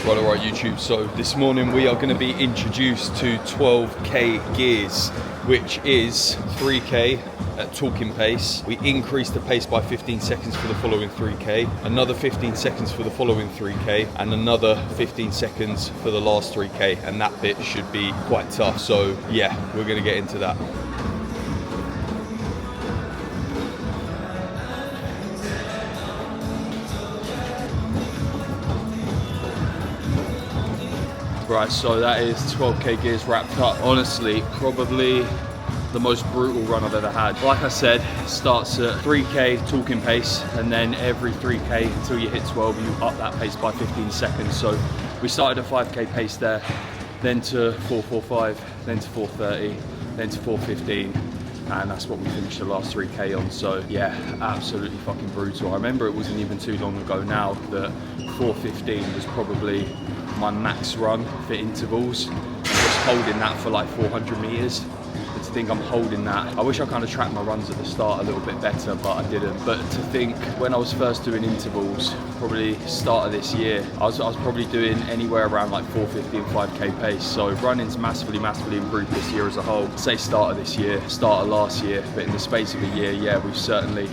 Right, alright YouTube, so this morning we are going to be introduced to 12k gears, which is 3k at talking pace. We increase the pace by 15 seconds for the following 3k, another 15 seconds for the following 3k, and another 15 seconds for the last 3k, and that bit should be quite tough. So yeah, we're going to get into that. Right, so that is 12k gears wrapped up. Honestly, probably the most brutal run I've ever had. Like I said, it starts at 3k talking pace, and then every 3k until you hit 12, you up that pace by 15 seconds. So we started at 5k pace there, then to 445, then to 430, then to 415. And that's what we finished the last 3k on. So yeah, absolutely fucking brutal. I remember it wasn't even too long ago now that 415 was probably my max run for intervals. Just holding that for like 400 meters. And to think I'm holding that, I wish I kind of tracked my runs at the start a little bit better, but I didn't. But to think when I was first doing intervals, probably start of this year, I was probably doing anywhere around like 450 and 5k pace. So running's massively improved this year as a whole. Say start of this year, start of last year, but in the space of a year, yeah, we've certainly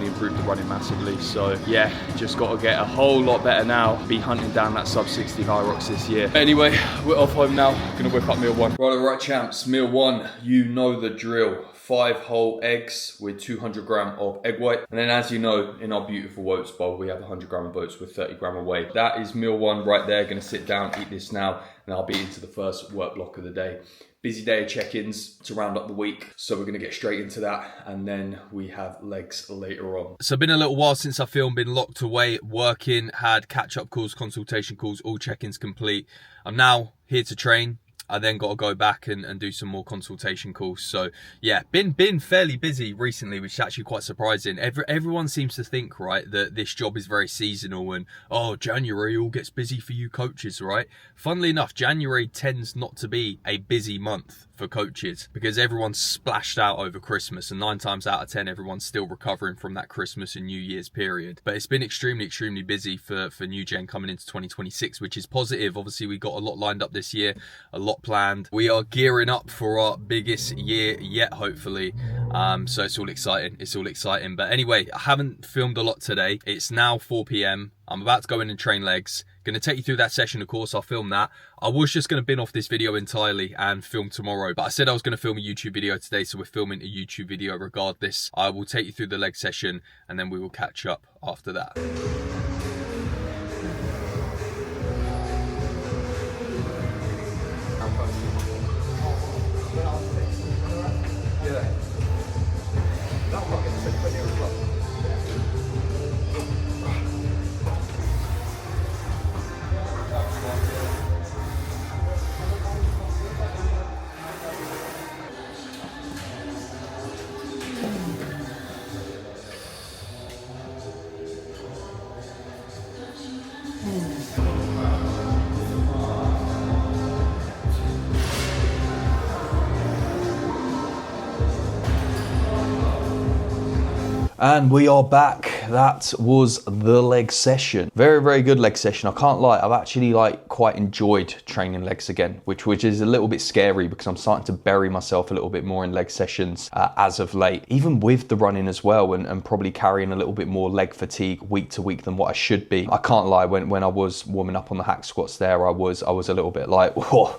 improved the running massively. So yeah, just got to get a whole lot better now. Be hunting down that sub 60 high rocks this year. Anyway, we're off home now. Gonna whip up meal one. Right, all right, champs. Meal one, you know the drill. 5 whole eggs with 200 gram of egg white. And then as you know, in our beautiful oats bowl, we have 100 gram of oats with 30 gram of whey. That is meal one right there. Gonna sit down, eat this now, and I'll be into the first work block of the day. Busy day of check-ins to round up the week. So we're gonna get straight into that, and then we have legs later on. So been a little while since I filmed, been locked away, working, had catch-up calls, consultation calls, all check-ins complete. I'm now here to train. I then got to go back and do some more consultation calls. So yeah, been fairly busy recently, which is actually quite surprising. Everyone seems to think, right, that this job is very seasonal and, oh, January all gets busy for you coaches, right? Funnily enough, January tends not to be a busy month for coaches because everyone's splashed out over Christmas, and 9 times out of 10, everyone's still recovering from that Christmas and New Year's period. But it's been extremely busy for New Gen coming into 2026, which is positive. Obviously, we got a lot lined up this year, a lot planned. We are gearing up for our biggest year yet, hopefully. So it's all exciting. But anyway, I haven't filmed a lot today. It's now 4 p.m. I'm about to go in and train legs. Going to take you through that session, of course. I'll film that. I was just going to bin off this video entirely and film tomorrow, but I said I was going to film a YouTube video today, so we're filming a YouTube video regardless. I will take you through the leg session, and then we will catch up after that. And we are back. That was the leg session. Very good leg session. I can't lie, I've actually quite enjoyed training legs again, which is a little bit scary because I'm starting to bury myself a little bit more in leg sessions as of late, even with the running as well, and probably carrying a little bit more leg fatigue week to week than what I should be. I can't lie, when I was warming up on the hack squats there, I was a little bit like, whoa.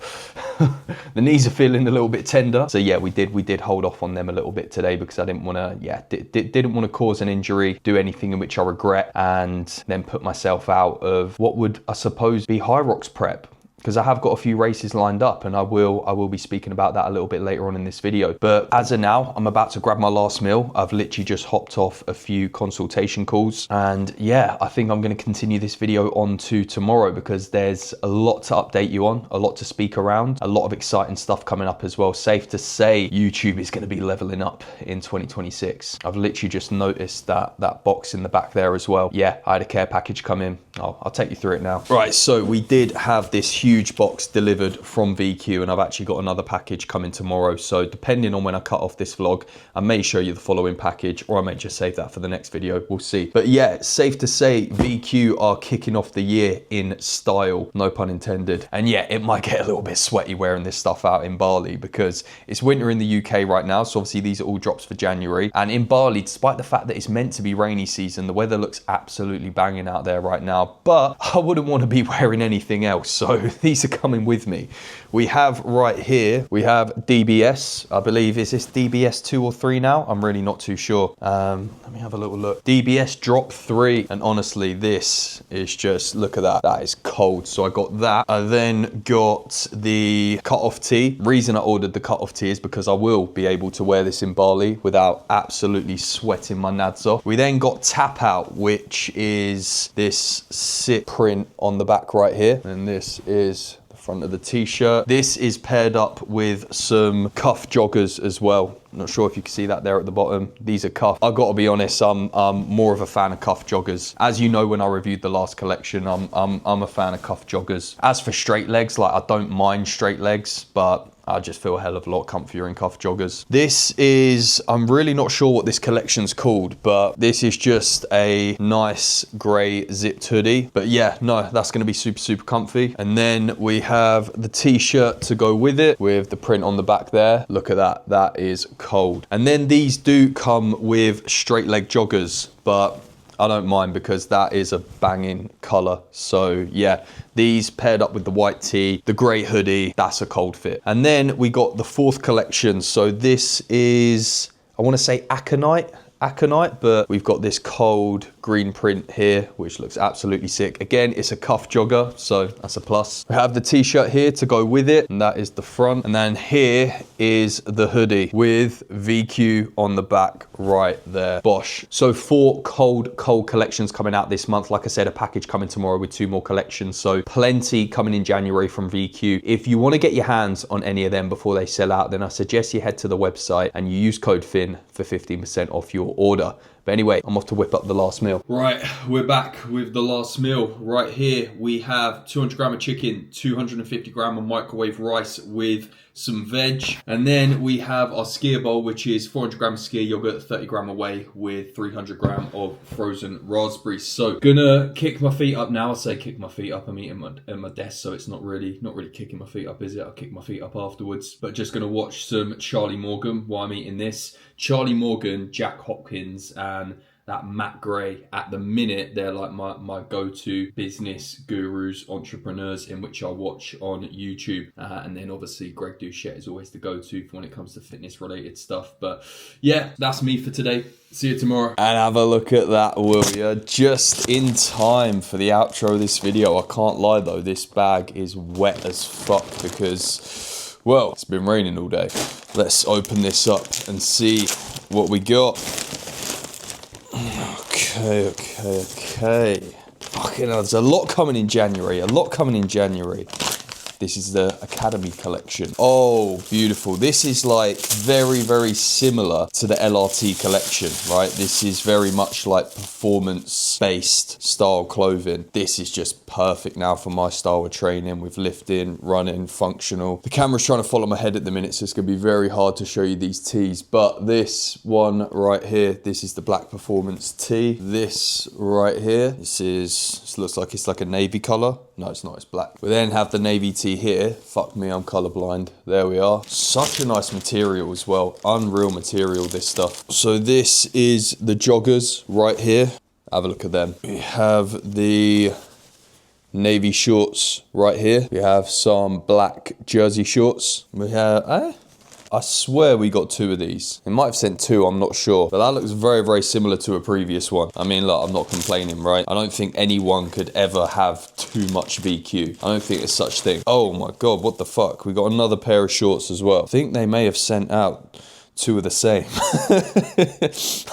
The knees are feeling a little bit tender. So yeah, we did hold off on them a little bit today because I didn't want to, didn't want to cause an injury, do anything in which I regret, and then put myself out of what would, I suppose, be high rocks prep. Because I have got a few races lined up, and I will be speaking about that a little bit later on in this video. But as of now, I'm about to grab my last meal. I've literally just hopped off a few consultation calls, and yeah, I think I'm going to continue this video on to tomorrow because there's a lot to update you on, a lot to speak around, a lot of exciting stuff coming up as well. Safe to say, YouTube is going to be leveling up in 2026. I've literally just noticed that box in the back there as well. Yeah, I had a care package come in. I'll take you through it now. Right, so we did have this huge huge box delivered from VQ, and I've actually got another package coming tomorrow. So depending on when I cut off this vlog, I may show you the following package, or I may just save that for the next video. We'll see. But yeah, it's safe to say VQ are kicking off the year in style, no pun intended. And yeah, it might get a little bit sweaty wearing this stuff out in Bali because it's winter in the UK right now. So obviously these are all drops for January. And in Bali, despite the fact that it's meant to be rainy season, the weather looks absolutely banging out there right now. But I wouldn't want to be wearing anything else. So these are coming with me. We have right here, we have DBS. I believe, is this DBS 2 or 3 now? I'm really not too sure. Let me have a little look. DBS drop 3. And honestly, this is just, look at that. That is cold. So I got that. I then got the cut-off tee. Reason I ordered the cut-off tee is because I will be able to wear this in Bali without absolutely sweating my nads off. We then got Tap Out, which is this sit print on the back right here. And this is the front of the t-shirt. This is paired up with some cuff joggers as well. Not sure if you can see that there at the bottom. These are cuff. I've got to be honest, I'm more of a fan of cuff joggers. As you know, when I reviewed the last collection, I'm a fan of cuff joggers. As for straight legs, like I don't mind straight legs, but I just feel a hell of a lot comfier in cuff joggers. This is, I'm really not sure what this collection's called, but this is just a nice grey zipped hoodie. But yeah, no, that's gonna be super, super comfy. And then we have the t-shirt to go with it with the print on the back there. Look at that, that is cold. And then these do come with straight leg joggers, but I don't mind because that is a banging color. So yeah, these paired up with the white tee, the gray hoodie, that's a cold fit. And then we got the fourth collection. So this is, I want to say Aconite, but we've got this cold green print here, which looks absolutely sick. Again, it's a cuff jogger, so that's a plus. We have the t-shirt here to go with it, and that is the front. And then here is the hoodie with VQ on the back right there. Bosh. So 4 cold collections coming out this month. Like I said, a package coming tomorrow with 2 more collections. So plenty coming in January from VQ. If you want to get your hands on any of them before they sell out, then I suggest you head to the website and you use code FIN for 15% off your order. But anyway, I'm off to whip up the last meal. Right, we're back with the last meal. Right here, we have 200 gram of chicken, 250 gram of microwave rice with some veg. And then we have our skier bowl, which is 400 gram of skier yogurt, 30 gram away with 300 gram of frozen raspberries. So gonna kick my feet up now. I say kick my feet up, I'm eating at my desk, so it's not really kicking my feet up, is it? I'll kick my feet up afterwards. But just gonna watch some Charlie Morgan while I'm eating this. Charlie Morgan, Jack Hopkins, and that Matt Gray. At the minute, they're like my go-to business gurus, entrepreneurs in which I watch on YouTube. And then obviously Greg Doucette is always the go-to when it comes to fitness related stuff. But yeah, that's me for today. See you tomorrow. And have a look at that, will ya? Just in time for the outro of this video. I can't lie though, this bag is wet as fuck because, well, it's been raining all day. Let's open this up and see what we got. Okay. Fucking hell, there's a lot coming in January. This is the Academy collection. Oh, beautiful. This is like very, very similar to the LRT collection, right? This is very much like performance-based style clothing. This is just perfect now for my style of training with lifting, running, functional. The camera's trying to follow my head at the minute, so it's gonna be very hard to show you these tees. But this one right here, this is the black performance tee. This right here, this looks like it's like a navy color. No, it's not, it's black. We then have the navy tee here. Fuck me, I'm colorblind. There we are. Such a nice material as well. Unreal material, this stuff. So this is the joggers right here. Have a look at them. We have the navy shorts right here. We have some black jersey shorts. We have, I swear we got 2 of these. It might have sent 2, I'm not sure. But that looks very, very similar to a previous one. I mean, look, I'm not complaining, right? I don't think anyone could ever have too much VQ. I don't think there's such thing. Oh my God, what the fuck? We got another pair of shorts as well. I think they may have sent out two are the same.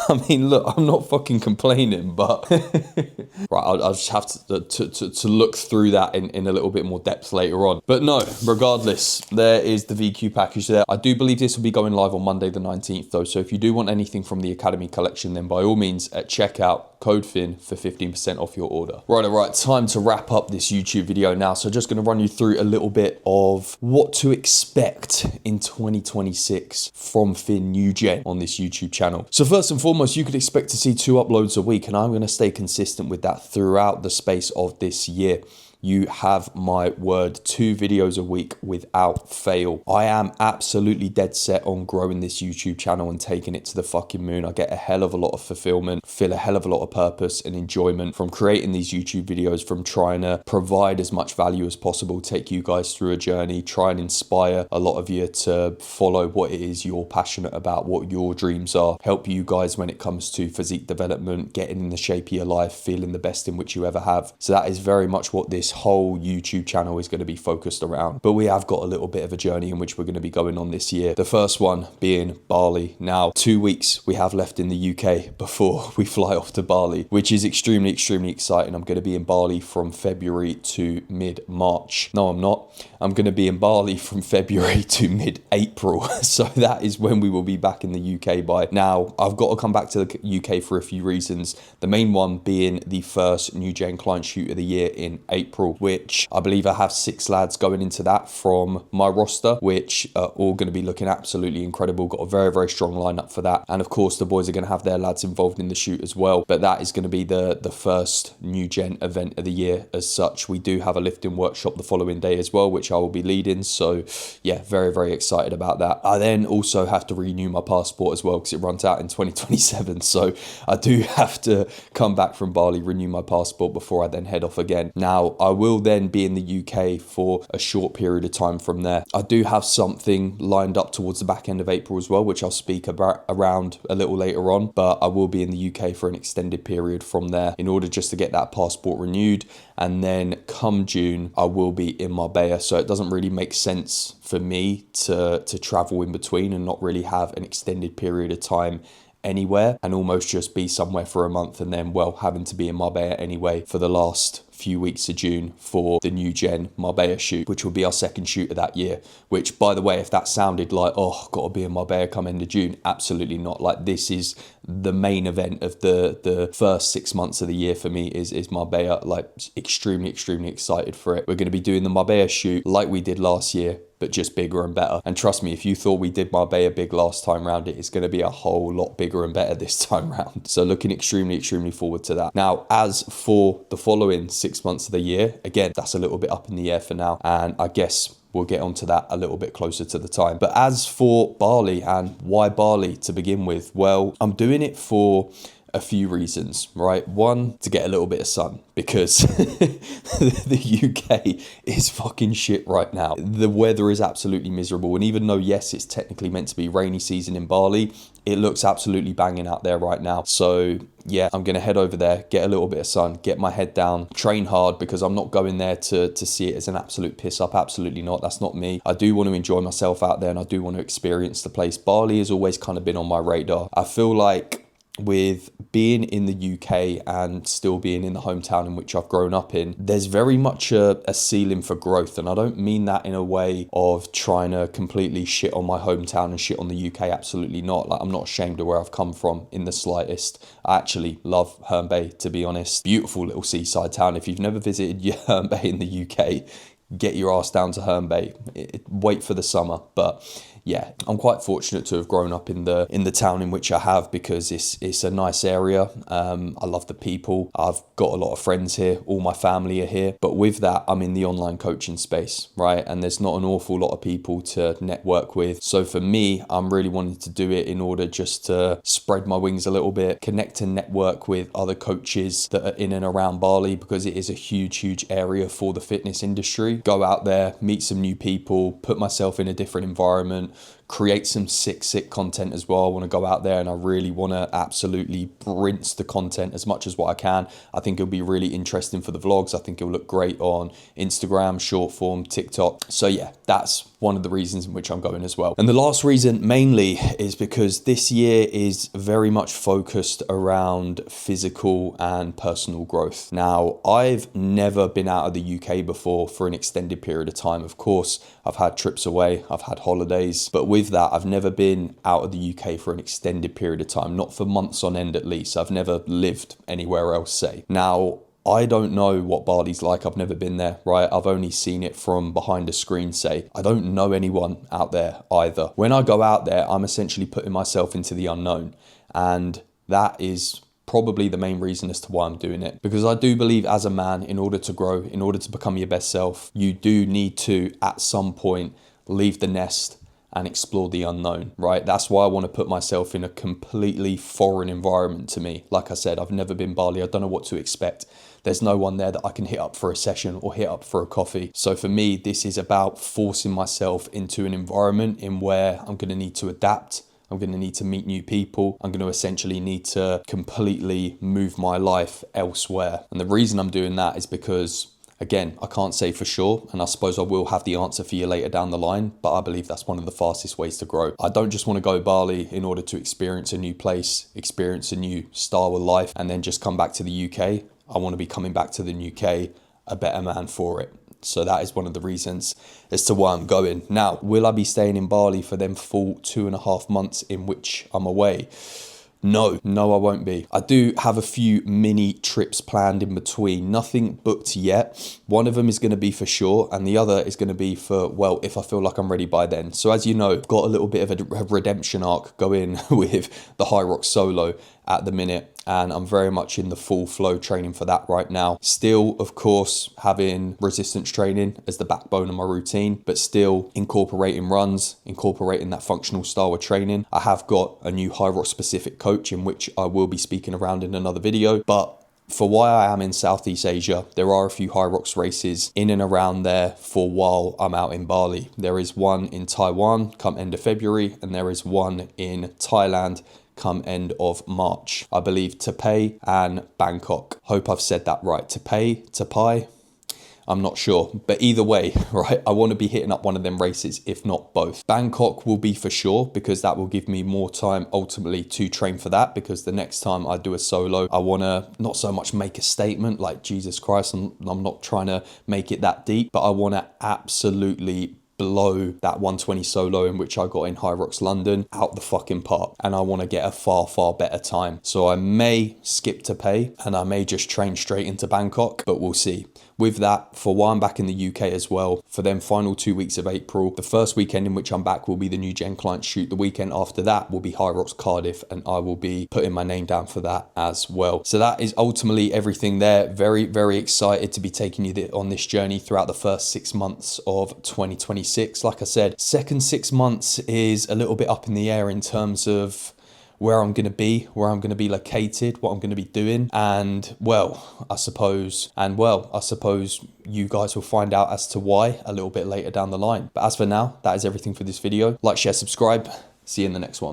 I mean, look, I'm not fucking complaining, but right, I'll just have to look through that in a little bit more depth later on. But no, regardless, there is the VQ package there. I do believe this will be going live on Monday the 19th though, so if you do want anything from the Academy collection, then by all means at checkout, code Finn for 15% off your order. Right, time to wrap up this YouTube video now. So just going to run you through a little bit of what to expect in 2026 from Finn New Gen on this YouTube channel. So first and foremost, you could expect to see 2 uploads a week, and I'm going to stay consistent with that throughout the space of this year. You have my word, 2 videos a week without fail. I am absolutely dead set on growing this YouTube channel and taking it to the fucking moon. I get a hell of a lot of fulfillment, feel a hell of a lot of purpose and enjoyment from creating these YouTube videos, from trying to provide as much value as possible, take you guys through a journey, try and inspire a lot of you to follow what it is you're passionate about, what your dreams are, help you guys when it comes to physique development, getting in the shape of your life, feeling the best in which you ever have. So that is very much what this whole YouTube channel is going to be focused around. But we have got a little bit of a journey in which we're going to be going on this year. The first one being Bali. Now, 2 weeks we have left in the UK before we fly off to Bali, which is extremely exciting. I'm going to be in Bali from February to mid-March. No, I'm not. I'm going to be in Bali from February to mid-April. So that is when we will be back in the UK by. Now, I've got to come back to the UK for a few reasons. The main one being the first New Gen client shoot of the year in April, which I believe I have 6 lads going into that from my roster, which are all going to be looking absolutely incredible. Got a very strong lineup for that. And of course, the boys are going to have their lads involved in the shoot as well. But that is going to be the first New Gen event of the year as such. We do have a lifting workshop the following day as well, which I will be leading. So yeah, very excited about that. I then also have to renew my passport as well because it runs out in 2027. So I do have to come back from Bali, renew my passport before I then head off again. Now, I will then be in the UK for a short period of time from there. I do have something lined up towards the back end of April as well, which I'll speak about around a little later on, but I will be in the UK for an extended period from there in order just to get that passport renewed. And then come June, I will be in Marbella. So it doesn't really make sense for me to travel in between and not really have an extended period of time anywhere and almost just be somewhere for a month and then, well, having to be in Marbella anyway for the last few weeks of June for the New Gen Marbella shoot, which will be our second shoot of that year. Which, by the way, if that sounded like, oh, got to be in Marbella come end of June, absolutely not. Like, this is the main event of the first 6 months of the year for me is Marbella. Like, extremely excited for it. We're going to be doing the Marbella shoot like we did last year, but just bigger and better. And trust me, if you thought we did Marbella big last time round, it is going to be a whole lot bigger and better this time round. So looking extremely forward to that. Now, as for the following 6 months of the year, again, that's a little bit up in the air for now. And I guess we'll get onto that a little bit closer to the time. But as for Bali, and why Bali to begin with? Well, I'm doing it for a few reasons, right? One, to get a little bit of sun, because the UK is fucking shit right now. The weather is absolutely miserable. And even though, yes, it's technically meant to be rainy season in Bali, it looks absolutely banging out there right now. So yeah, I'm going to head over there, get a little bit of sun, get my head down, train hard, because I'm not going there to see it as an absolute piss up. Absolutely not. That's not me. I do want to enjoy myself out there and I do want to experience the place. Bali has always kind of been on my radar. I feel like with being in the UK and still being in the hometown in which I've grown up in, there's very much a ceiling for growth. And I don't mean that in a way of trying to completely shit on my hometown and shit on the UK. Absolutely not. Like, I'm not ashamed of where I've come from in the slightest. I actually love Herne Bay, to be honest. Beautiful little seaside town. If you've never visited Herne Bay in the UK, get your ass down to Herne Bay. Wait for the summer. But yeah, I'm quite fortunate to have grown up in the town in which I have, because it's a nice area. I love the people. I've got a lot of friends here. All my family are here. But with that, I'm in the online coaching space, right? And there's not an awful lot of people to network with. So for me, I'm really wanting to do it in order just to spread my wings a little bit, connect and network with other coaches that are in and around Bali, because it is a huge area for the fitness industry. Go out there, meet some new people, put myself in a different environment, create some sick content as well. I want to go out there and I really want to absolutely rinse the content as much as what I can. I think it'll be really interesting for the vlogs. I think it'll look great on Instagram, short form, TikTok. So yeah, that's one of the reasons in which I'm going as well. And the last reason mainly is because this year is very much focused around physical and personal growth. Now, I've never been out of the UK before for an extended period of time. Of course, I've had trips away, I've had holidays, but with that, I've never been out of the UK for an extended period of time, not for months on end at least. I've never lived anywhere else, say. Now, I don't know what Bali's like. I've never been there, right? I've only seen it from behind a screen, say. I don't know anyone out there either. When I go out there, I'm essentially putting myself into the unknown. And that is probably the main reason as to why I'm doing it. Because I do believe as a man, in order to grow, in order to become your best self, you do need to, at some point, leave the nest and explore the unknown, right? That's why I want to put myself in a completely foreign environment to me. Like I said, I've never been Bali. I don't know what to expect. There's no one there that I can hit up for a session or hit up for a coffee. So for me, this is about forcing myself into an environment in where I'm going to need to adapt. I'm going to need to meet new people. I'm going to essentially need to completely move my life elsewhere. And the reason I'm doing that is because, again, I can't say for sure, and I suppose I will have the answer for you later down the line, but I believe that's one of the fastest ways to grow. I don't just want to go Bali in order to experience a new place, experience a new style of life, and then just come back to the UK. I want to be coming back to the UK a better man for it. So that is one of the reasons as to why I'm going. Now, will I be staying in Bali for them full 2.5 months in which I'm away? No, I won't be. I do have a few mini trips planned in between, nothing booked yet. One of them is going to be for sure, and the other is going to be for, well, if I feel like I'm ready by then. So as you know, I've got a little bit of a redemption arc going with the High Rock Solo at the minute, and I'm very much in the full flow training for that right now. Still, of course, having resistance training as the backbone of my routine, but still incorporating runs, incorporating that functional style of training. I have got a new High Rock specific coach in which I will be speaking around in another video, but for why I am in Southeast Asia, there are a few High Rocks races in and around there for while I'm out in Bali. There is one in Taiwan come end of February, and there is one in Thailand come end of March. I believe Taipei and Bangkok. Hope I've said that right. Taipei, I'm not sure. But either way, right, I want to be hitting up one of them races, if not both. Bangkok will be for sure, because that will give me more time ultimately to train for that, because the next time I do a solo, I want to not so much make a statement like Jesus Christ, I'm not trying to make it that deep, but I want to absolutely blow that 120 solo in which I got in High Rocks London out the fucking park, and I want to get a far better time. So I may skip to pay and I may just train straight into Bangkok, but we'll see. With that, for while I'm back in the UK as well, for them final 2 weeks of April, the first weekend in which I'm back will be the new Gen Client shoot. The weekend after that will be High Rocks Cardiff, and I will be putting my name down for that as well. So that is ultimately everything there. Very excited to be taking you on this journey throughout the first 6 months of 2026. Like I said, second 6 months is a little bit up in the air in terms of where I'm going to be, located, what I'm going to be doing. And I suppose you guys will find out as to why a little bit later down the line. But as for now, that is everything for this video. Like, share, subscribe. See you in the next one.